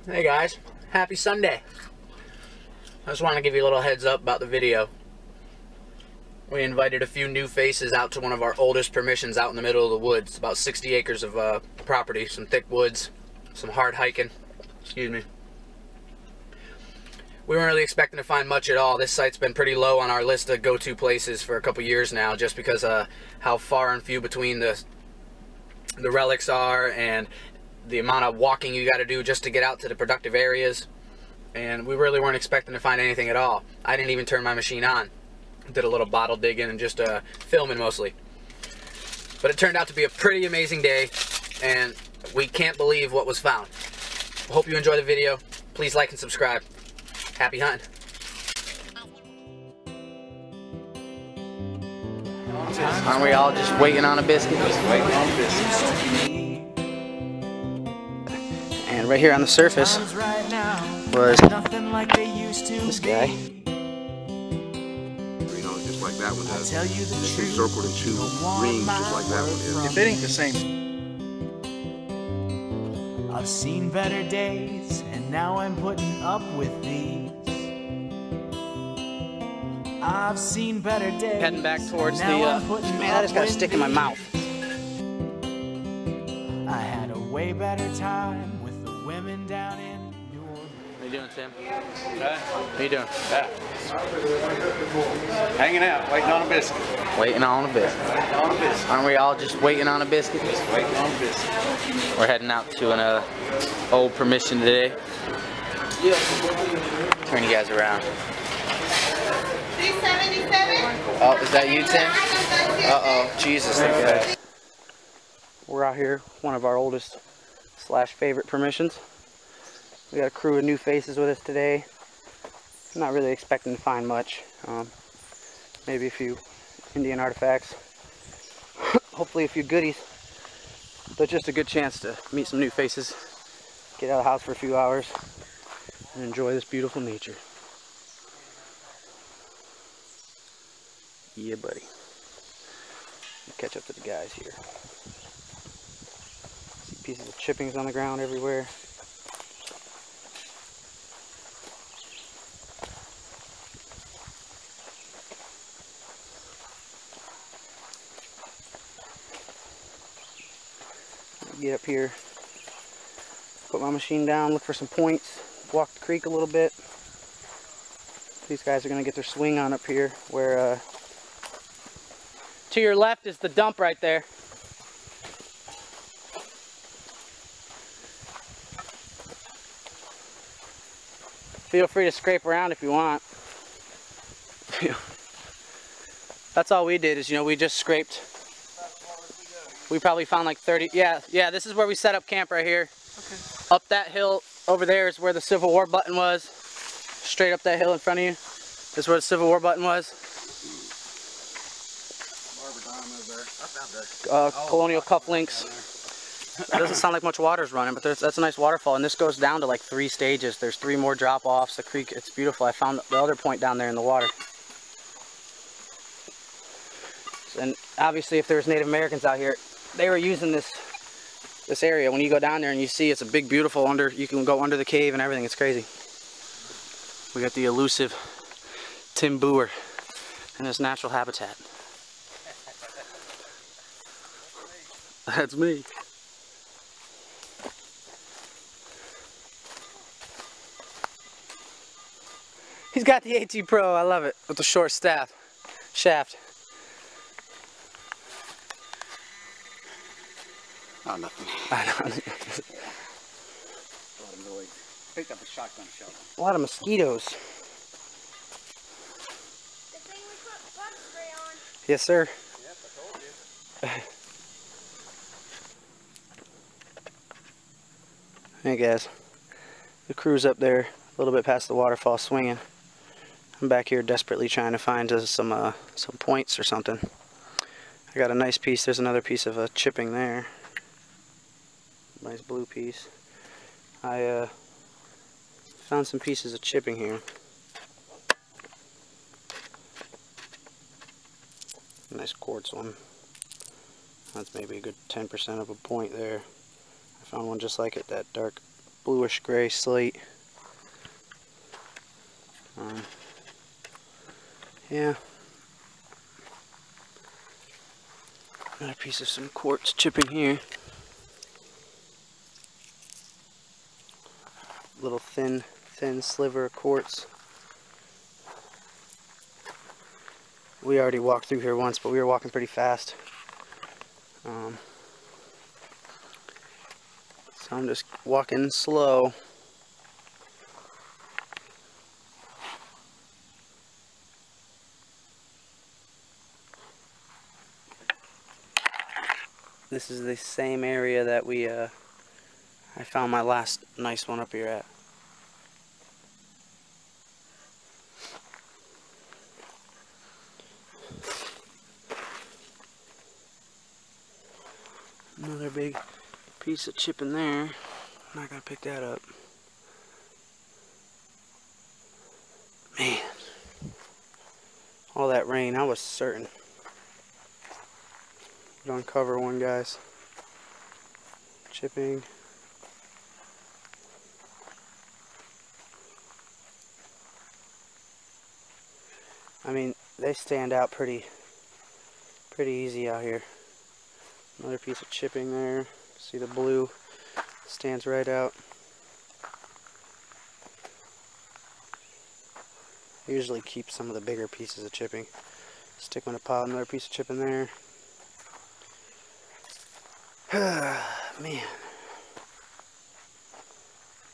Hey guys, happy Sunday. I just want to give you a little heads up about the video. We invited a few new faces out to one of our oldest permissions out in the middle of the woods. About 60 acres of property, some thick woods, some hard hiking. Excuse me. We weren't really expecting to find much at all. This site's been pretty low on our list of go-to places for a couple years now, just because how far and few between the relics are and the amount of walking you got to do just to get out to the productive areas. And we really weren't expecting to find anything at all. I didn't even turn my machine on. Did a little bottle digging and just filming mostly. But it turned out to be a pretty amazing day, and we can't believe what was found. Hope you enjoy the video. Please like and subscribe. Happy hunting. Aren't we all just waiting on a biscuit? Just waiting on a biscuit. And right here on the surface was this guy. Just like that one does. It's encircled in two rings, just like that one is. If it ain't the same. I've seen better days, and now I'm putting up with these. I've seen better days. Heading back towards the. Man, I just got a stick in my mouth. I had a way better time with the women down in New Orleans. How you doing, Tim? How you doing? Hanging out, waiting on a biscuit. Waiting on a biscuit. Aren't we all just waiting on a biscuit? Just waiting on a biscuit. We're heading out to an old permission today. Turn you guys around. 377. Oh, is that you, Tim? Uh-oh, Jesus. Okay. We're out here, one of our oldest / favorite permissions. We got a crew of new faces with us today. I'm not really expecting to find much. Maybe a few Indian artifacts. Hopefully a few goodies. But just a good chance to meet some new faces, get out of the house for a few hours, and enjoy this beautiful nature. Yeah, buddy. Catch up to the guys here. See pieces of chippings on the ground everywhere. Get up here, put my machine down, look for some points, walk the creek a little bit. These guys are going to get their swing on up here where to your left is the dump right there. Feel free to scrape around if you want. That's all we did is, you know, we just scraped. We probably found like 30, yeah, this is where we set up camp right here. Okay. Up that hill over there is where the Civil War button was. Straight up that hill in front of you is where the Civil War button was. Colonial cufflinks. It doesn't sound like much water's running, but that's a nice waterfall, and this goes down to like 3 stages. There's 3 more drop-offs. The creek, it's beautiful. I found the other point down there in the water. And obviously if there's Native Americans out here, they were using this area. When you go down there and you see it's a big beautiful you can go under the cave and everything. It's crazy. We got the elusive Tim Boer in his natural habitat. That's me. He's got the AT Pro, I love it, with the short shaft. Oh, nothing. I know. A lot of noise. Picked up a shotgun shell. A lot of mosquitoes. The thing we put bug spray on. Yes, sir. Yep, I told you. Hey guys, the crew's up there a little bit past the waterfall swinging. I'm back here desperately trying to find some points or something. I got a nice piece. There's another piece of chipping there. Nice blue piece. I found some pieces of chipping here. Nice quartz one. That's maybe a good 10% of a point there. I found one just like it, that dark bluish gray slate. Yeah. Another piece of some quartz chipping here. Little thin sliver of quartz. We already walked through here once, but we were walking pretty fast. So I'm just walking slow. This is the same area that I found my last nice one up here at. Another big piece of chip in there. I'm not gonna pick that up. Man, all that rain, I was certain. We'd uncover one, guys. Chipping. I mean, they stand out pretty easy out here. Another piece of chipping there. See the blue stands right out. I usually keep some of the bigger pieces of chipping. Stick them in a pile. Another piece of chip in there. Man.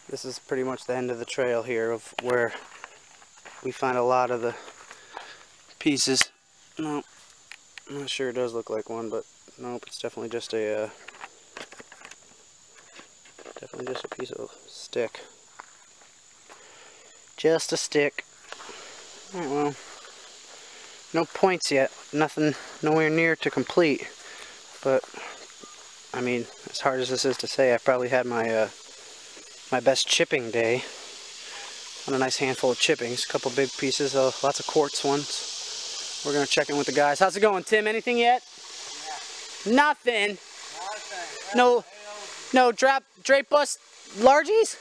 This is pretty much the end of the trail here of where we find a lot of the pieces. No, I'm not sure it does look like one, but nope, it's definitely just a piece of stick. Just a stick. Alright, well, no points yet. Nothing, nowhere near to complete. But I mean, as hard as this is to say, I probably had my my best chipping day. On a nice handful of chippings, a couple big pieces, lots of quartz ones. We're gonna check in with the guys. How's it going, Tim? Anything yet? Yeah. Nothing. No, no drape bust largies.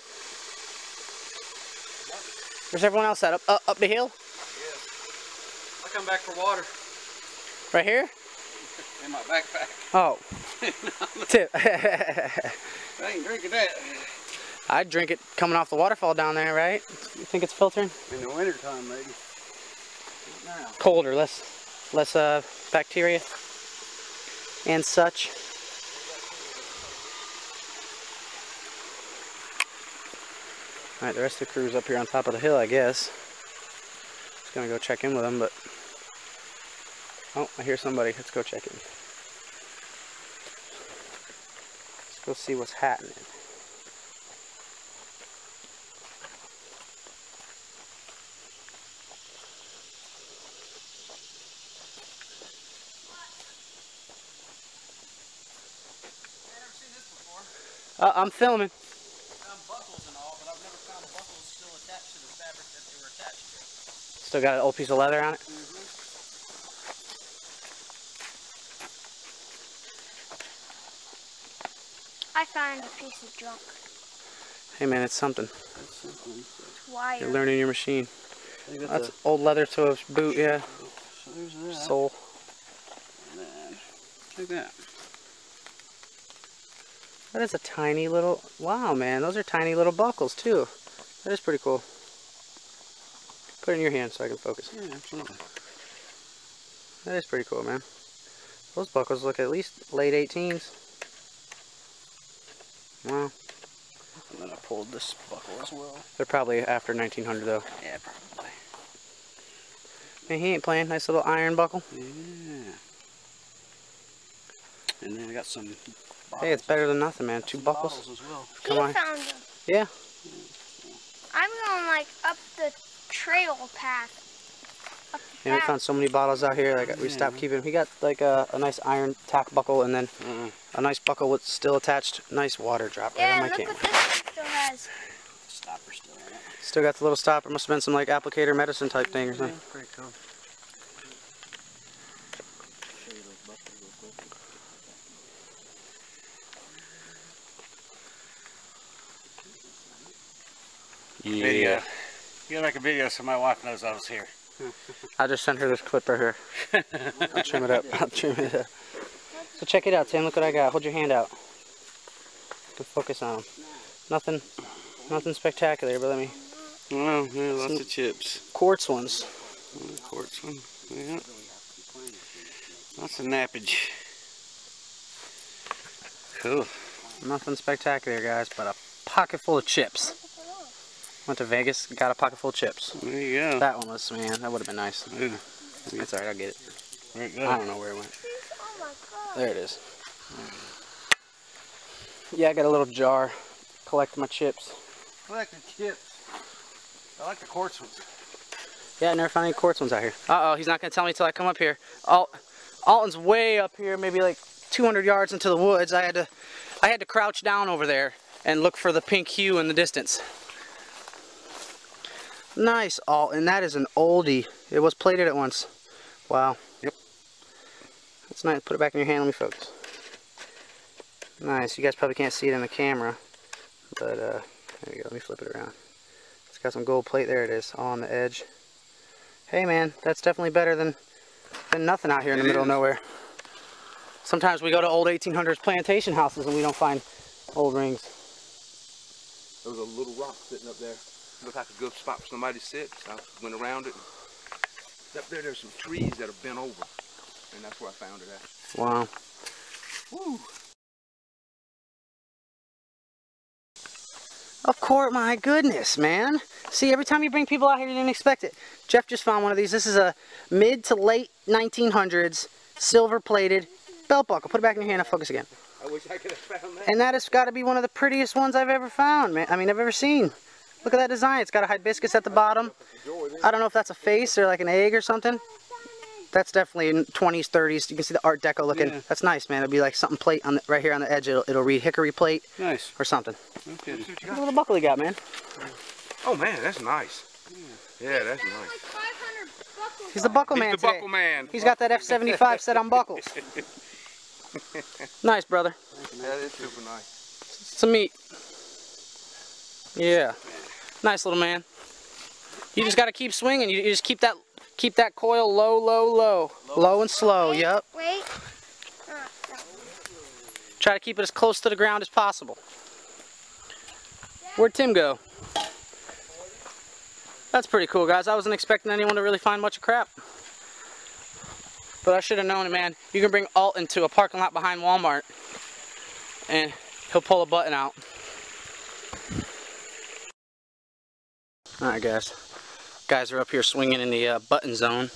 Where's everyone else at? Up the hill? Yeah. I'll come back for water. Right here? In my backpack. Oh. Tim. I ain't drinking that. I'd drink it coming off the waterfall down there, right? You think it's filtering? In the wintertime, maybe. Now. Colder, less bacteria and such. Alright, the rest of the crew's up here on top of the hill, I guess. Just gonna go check in with them, but... Oh, I hear somebody. Let's go check in. Let's go see what's happening. I'm filming. I found buckles and all, but I've never found buckles still attached to the fabric that they were attached to. Still got an old piece of leather on it? I found a piece of junk. Hey man, it's something. It's wire. You're learning your machine. That's old leather to a boot, yeah. So there's that. Sole. And then, look at that. That is a tiny little... Wow, man. Those are tiny little buckles, too. That is pretty cool. Put it in your hand so I can focus. Yeah, absolutely. That is pretty cool, man. Those buckles look at least late 18s. Wow. And then I pulled this buckle as well. They're probably after 1900, though. Yeah, probably. Man, he ain't playing. Nice little iron buckle. Yeah. And then I got some... Hey, it's better than nothing, man. Two buckles. As well. Come on. Found them. Yeah. I'm going like up the trail path. Yeah, we found so many bottles out here. Like we stopped keeping. We got like a nice iron tack buckle, and then a nice buckle with still attached. Nice water drop right on my look camera. what this one still has. Stopper still in it. Still got the little stopper. Must have been some like applicator medicine type thing or something. Pretty cool. Yeah. Video. You gotta make a video so my wife knows I was here. I'll just send her this clip right here. I'll trim it up. I'll trim it up. So check it out, Tim. Look what I got. Hold your hand out. You can focus on them. Nothing spectacular, but let me. Well, yeah, lots of chips. Quartz ones. Quartz one. Yeah. Lots of nappage. Cool. Nothing spectacular, guys, but a pocket full of chips. Went to Vegas, got a pocket full of chips. There you go. That one was, man, that would have been nice. Ooh. That's alright, I'll get it. Where'd it go? I don't know where it went. There it is. Yeah, I got a little jar. Collect my chips. Collect the chips. I like the quartz ones. Yeah, I never found any quartz ones out here. Uh-oh, he's not going to tell me till I come up here. Alton's way up here, maybe like 200 yards into the woods. I had to crouch down over there and look for the pink hue in the distance. Nice, Alton. That is an oldie. It was plated at once. Wow. Yep. That's nice. Put it back in your hand. Let me focus. Nice. You guys probably can't see it in the camera, but there you go. Let me flip it around. It's got some gold plate. There it is, all on the edge. Hey, man, that's definitely better than nothing out here in the middle of nowhere. Sometimes we go to old 1800s plantation houses and we don't find old rings. There was a little rock sitting up there. Looked like a good spot for somebody to sit. So I went around it. Up there's some trees that are bent over. And that's where I found it at. Wow. Woo. Of course, my goodness, man. See, every time you bring people out here, you didn't expect it. Jeff just found one of these. This is a mid to late 1900s silver-plated belt buckle. Put it back in your hand and focus again. I wish I could have found that. And that has got to be one of the prettiest ones I've ever found, man. I mean, I've ever seen. Look at that design. It's got a hibiscus at the bottom. I don't know if that's a face or like an egg or something. That's definitely in 20s, 30s. You can see the Art Deco looking. Yeah. That's nice, man. It'll be like something plate on the, right here on the edge. It'll read hickory plate. Nice. Or something. Okay. Look at the little buckle you got, man. Oh man, that's nice. Yeah, that's nice. He's the buckle man He's the buckle man. He's got that F75 set on buckles. Nice, brother. That is super nice. Some meat. Yeah. Nice little man. You just got to keep swinging. You just keep that coil low, low, low. Low and slow, yep. Wait. Try to keep it as close to the ground as possible. Where'd Tim go? That's pretty cool, guys. I wasn't expecting anyone to really find much of crap. But I should have known it, man. You can bring Alton to a parking lot behind Walmart and he'll pull a button out. Alright, guys. Guys are up here swinging in the button zone.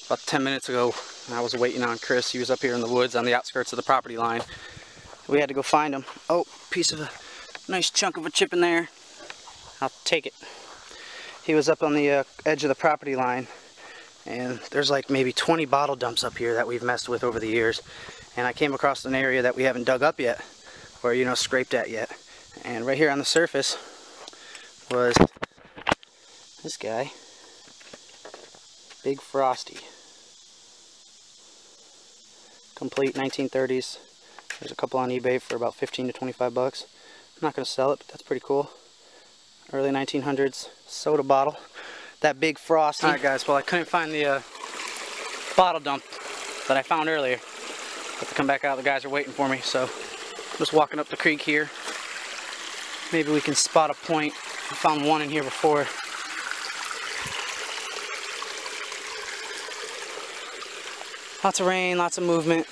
About 10 minutes ago, I was waiting on Chris. He was up here in the woods on the outskirts of the property line. We had to go find him. Oh, piece of a nice chunk of a chip in there. I'll take it. He was up on the edge of the property line, and there's like maybe 20 bottle dumps up here that we've messed with over the years. And I came across an area that we haven't dug up yet, or, you know, scraped at yet. And right here on the surface was this guy, Big Frosty. Complete 1930s. There's a couple on eBay for about 15 to 25 bucks. I'm not going to sell it, but that's pretty cool. Early 1900s soda bottle. That Big Frosty. Alright guys, well I couldn't find the bottle dump that I found earlier. Have to come back out, the guys are waiting for me, so I'm just walking up the creek here. Maybe we can spot a point. I found one in here before. Lots of rain, lots of movement.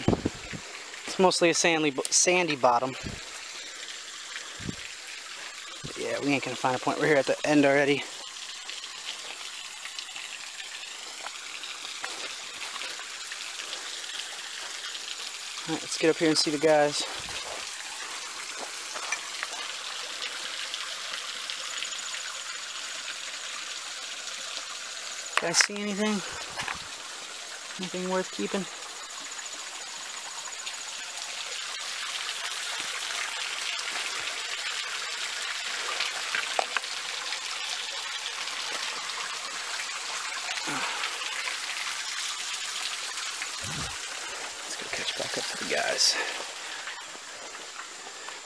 It's mostly a sandy bottom. But yeah, we ain't gonna find a point. We're here at the end already. Alright, let's get up here and see the guys. Guys see anything? Anything worth keeping? Let's go catch back up to the guys.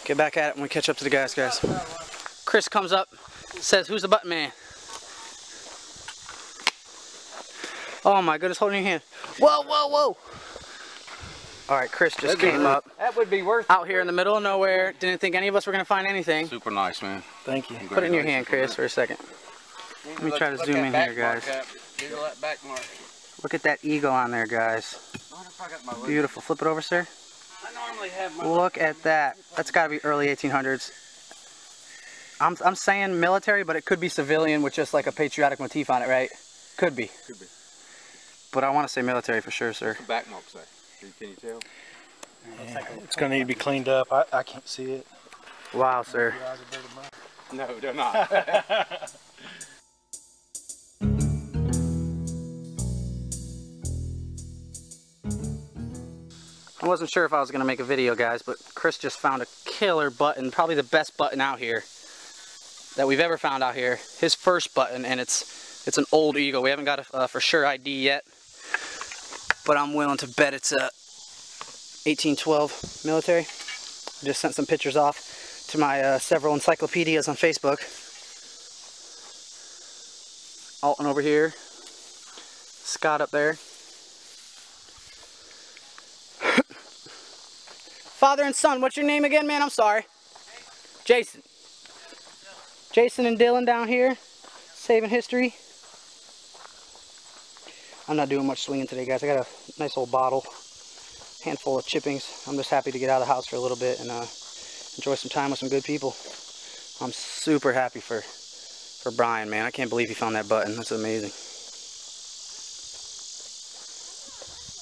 Get back at it when we catch up to the guys. Chris comes up, says, "Who's the button man?" Oh my goodness, holding your hand. Whoa, whoa, whoa. All right, Chris just came up. That would be worth Out here in the middle of nowhere. Didn't think any of us were going to find anything. Super nice, man. Thank you. Put it in your hand, Chris, for a second. Let me try to zoom in here, guys. That back mark. Look at that eagle on there, guys. Beautiful. Flip it over, sir. I normally have my Look at that. That's got to be early 1800s. I'm saying military, but it could be civilian with just like a patriotic motif on it, right? Could be. Could be. But I want to say military for sure, sir. What's the back mark say? Can you tell? Yeah, it's going to need to be cleaned up. I can't see it. Wow, sir. No, they're not. I wasn't sure if I was going to make a video, guys, but Chris just found a killer button, probably the best button out here that we've ever found out here. His first button, and it's an old eagle. We haven't got a for sure ID yet, but I'm willing to bet it's a 1812 military. I just sent some pictures off to my several encyclopedias on Facebook. Alton over here, Scott up there. Father and son, what's your name again, man? I'm sorry. Jason. Jason and Dylan down here, saving history. I'm not doing much swinging today, guys. I got a nice old bottle, handful of chippings. I'm just happy to get out of the house for a little bit and enjoy some time with some good people. I'm super happy for Brian, man. I can't believe he found that button. That's amazing.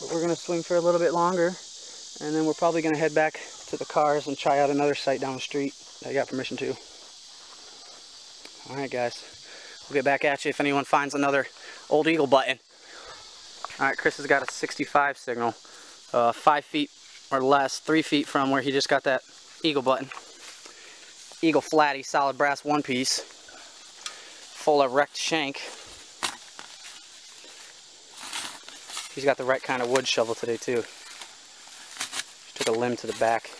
But we're gonna swing for a little bit longer. And then we're probably going to head back to the cars and try out another site down the street that I got permission to. Alright, guys. We'll get back at you if anyone finds another old eagle button. Alright, Chris has got a 65 signal. 5 feet or less, 3 feet from where he just got that eagle button. Eagle flatty, solid brass one piece. Full of wrecked shank. He's got the right kind of wood shovel today, too. Took a limb to the back.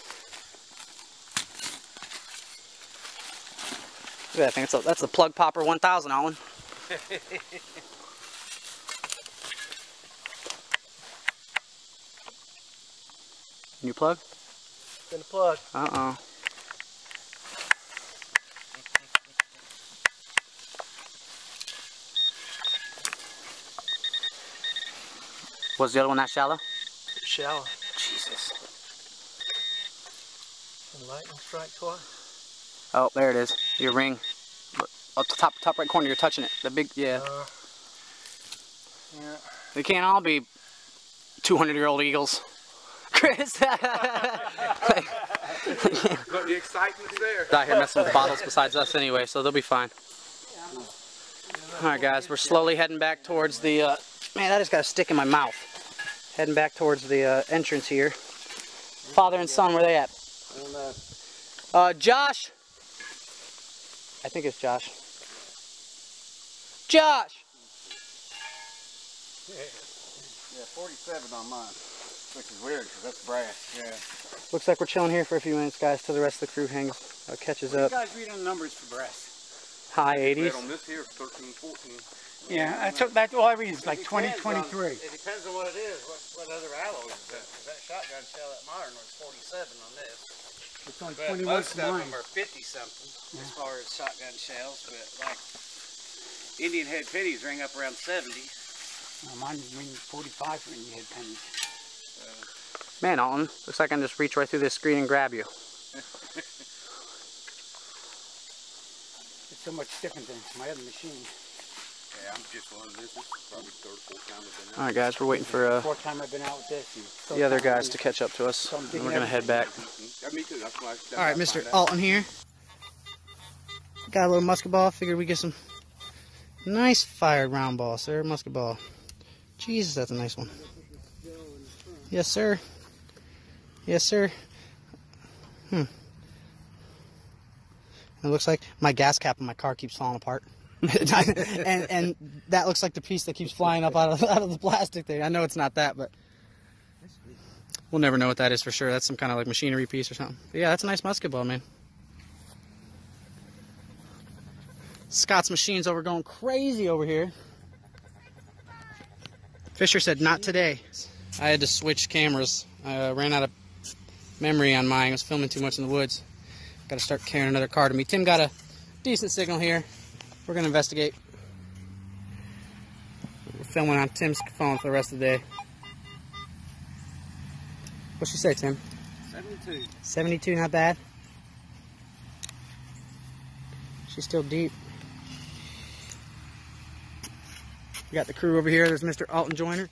Look at that thing. That's the Plug Popper 1000, Alan. New plug? In the plug. Uh-oh. Was the other one that shallow? Shallow. Jesus. And lightning strike twice. Oh, there it is. Your ring. Up the top right corner, you're touching it. The big, yeah. Yeah. They can't all be 200-year-old eagles. Chris! But the excitement's there. Out here messing with bottles besides us anyway, so they'll be fine. Alright, guys, we're slowly heading back towards the, man, I just got a stick in my mouth. Heading back towards the entrance here. Father and son, where they at? Josh! I think it's Josh. Josh! Yeah, 47 on mine. Which is weird, because that's brass. Yeah. Looks like we're chilling here for a few minutes, guys, till the rest of the crew catches up. You guys read on the numbers for brass? High 80s. On this here, 13, 14. Yeah, that's all I read is like 2023. It depends on what it is. What other alloy is that? Because that shotgun shell, that modern was 47 on this. It's only But 21 most for of mine. them are 50 something as far as shotgun shells. But like Indian head pennies ring up around 70. Mine ring 45 for Indian head pennies. Man, Alton, looks like I can just reach right through this screen and grab you. It's so much different than my other machine. Yeah, I'm just one of this. This is probably third or fourth time I've been out. Alright, guys, we're waiting for Fourth time I've been out with this. And the other guys to catch up to us. And we're going to head back. Yeah, me too. That's why. Alright, Mr. Alton here. Got a little musket ball. Figured we get some nice fired round ball, sir. Musket ball. Jesus, that's a nice one. Yes, sir. Yes, sir. It looks like my gas cap in my car keeps falling apart. and that looks like the piece that keeps flying up out of the plastic there. I know it's not that, but we'll never know what that is for sure. That's some kind of like machinery piece or something. But yeah, that's a nice musket ball, man. Scott's machine's over going crazy over here. Fisher said not today. I had to switch cameras. I ran out of memory on mine. I was filming too much in the woods. Got to start carrying another car to me. Tim got a decent signal here. We're going to investigate. We're filming on Tim's phone for the rest of the day. What'd she say, Tim? 72. 72, not bad. She's still deep. We got the crew over here. There's Mr. Alton Joyner.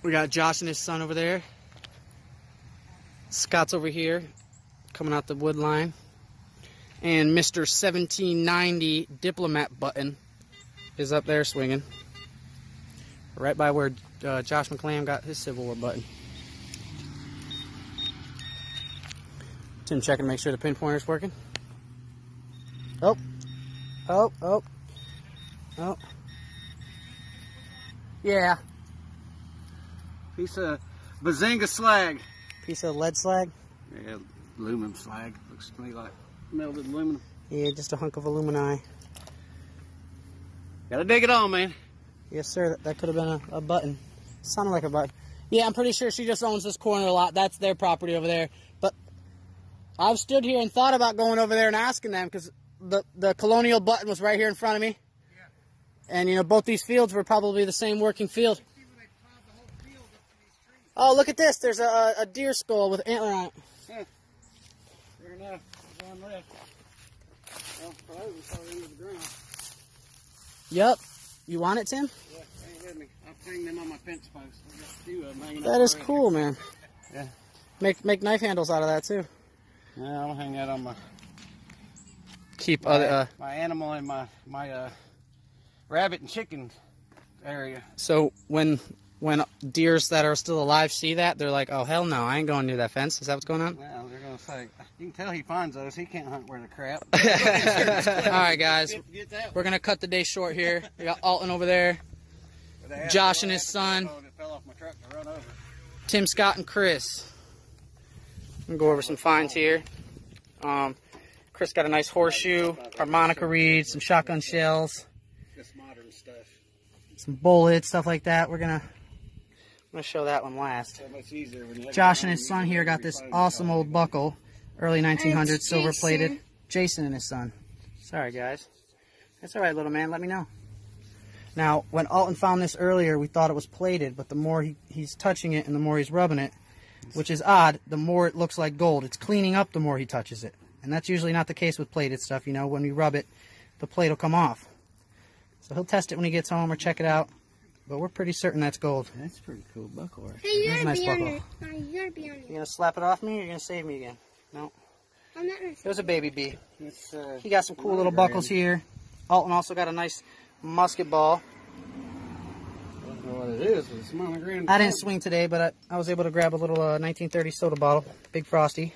We got Josh and his son over there. Scott's over here, coming out the wood line. And Mr. 1790 Diplomat Button is up there swinging. Right by where Josh McClam got his Civil War button. Tim checking to make sure the pinpointer's working. Oh. Oh, oh. Oh. Yeah. Piece of Bazinga slag. Piece of lead slag? Yeah, aluminum slag. Looks to me like melted aluminum. Yeah, just a hunk of alumini. Gotta dig it on, man. Yes, sir. That could have been a button. Sounded like a button. Yeah, I'm pretty sure she just owns this corner a lot. That's their property over there. But I've stood here and thought about going over there and asking them because the colonial button was right here in front of me. Yeah. And, you know, both these fields were probably the same working field. Oh, look at this. There's a deer skull with antler on it. Yeah. Fair enough. One left. Well, probably probably into the ground. Yep. You want it, Tim? Yeah, hang with me. I'll hang them on my fence post. I got a few of them hanging That is cool, man. Yeah. Make knife handles out of that, too. Yeah, I'll hang that on my... Keep my animal and my rabbit and chicken area. So when deers that are still alive see that, they're like, oh, hell no, I ain't going near that fence. Is that what's going on? Well, they're going to say, you can tell he finds those. He can't hunt where the crap. All right, guys. We're going to cut the day short here. We got Alton over there. Josh and his son. Tim, Scott, and Chris. I'm going to go over some finds here. Chris got a nice horseshoe, harmonica reed, some shotgun shells. Just modern stuff. Some bullets, stuff like that. I'm gonna show that one last. Josh and his son here got this awesome old buckle, early 1900s, silver plated. Jason and his son. Sorry, guys. That's all right, little man. Let me know. Now, when Alton found this earlier, we thought it was plated, but the more he's touching it and the more he's rubbing it, which is odd, the more it looks like gold. It's cleaning up the more he touches it. And that's usually not the case with plated stuff. You know, when we rub it, the plate will come off. So he'll test it when he gets home or check it out. But we're pretty certain that's gold. That's a pretty cool buckle. Right? Hey, you gotta nice be buckle. on it. No, you gotta be on it. You gonna slap it off me or you gonna save me again? No. I'm not gonna. It was a baby bee. It's, He got some cool little buckles here. Alton also got a nice musket ball. I don't know what it is, but it's monogram. I didn't swing today, but I was able to grab a little 1930 soda bottle, Big Frosty,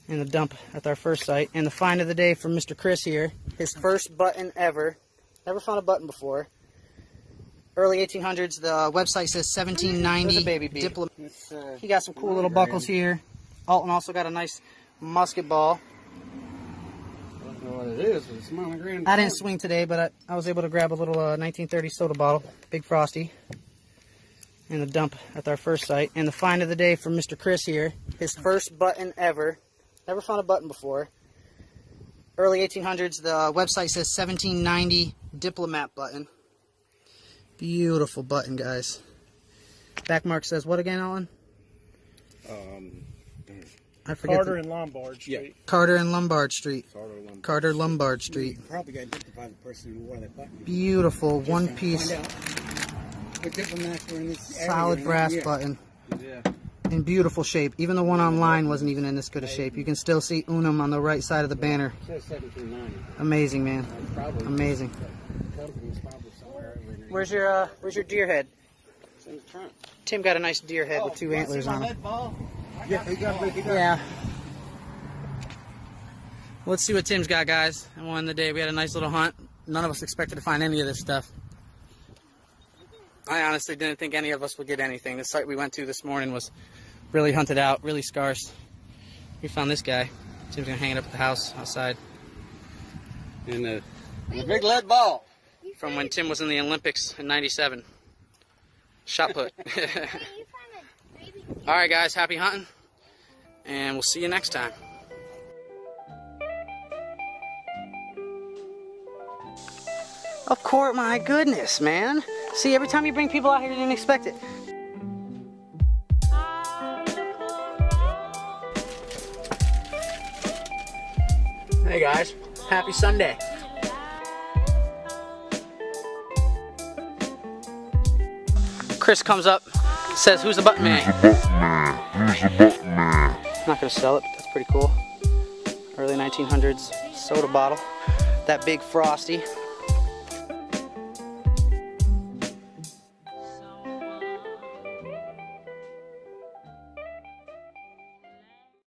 in the dump at our first site. And the find of the day from Mr. Chris here, his first button ever. Never found a button before. Early 1800s, the website says 1790. Baby bee. He got some cool little buckles here. Alton also got a nice musket ball. I don't know what it is, but it's monogram. I didn't swing today, but I was able to grab a little 1930 soda bottle, Big Frosty, in the dump at our first site. And the find of the day from Mr. Chris here, his first button ever. Never found a button before. Early 1800s, the website says 1790 Diplomat button. Beautiful button, guys. Back mark says what again, Alan? I forget. Carter and Lombard Street. Yeah. Carter and Lombard Street. Carter Lombard Street. Probably got to identify the person who wore that button. Beautiful one piece What diplomats were in this area, solid you know? brass Yeah. button. Yeah. In beautiful shape. Even the one online wasn't even in this good a shape. You can still see Unum on the right side of the banner. It says 1790. Amazing, man. Probably. Amazing. The company's probably somewhere over in Where's your deer head? It's in the trunk. Tim got a nice deer head with two antlers on it. Yeah, he got it. Yeah. Let's see what Tim's got, guys. And one the day we had a nice little hunt. None of us expected to find any of this stuff. I honestly didn't think any of us would get anything. The site we went to this morning was really hunted out, really scarce. We found this guy. Tim's gonna hang it up at the house outside. And a big lead ball. From when Tim was in the Olympics in '97. Shot put. Alright guys, happy hunting. And we'll see you next time. Of course, my goodness, man. See, every time you bring people out here, you didn't expect it. Hey guys, happy Sunday. Chris comes up, says, "Who's the button man?" Not gonna sell it, but that's pretty cool. Early 1900s soda bottle. That big Frosty.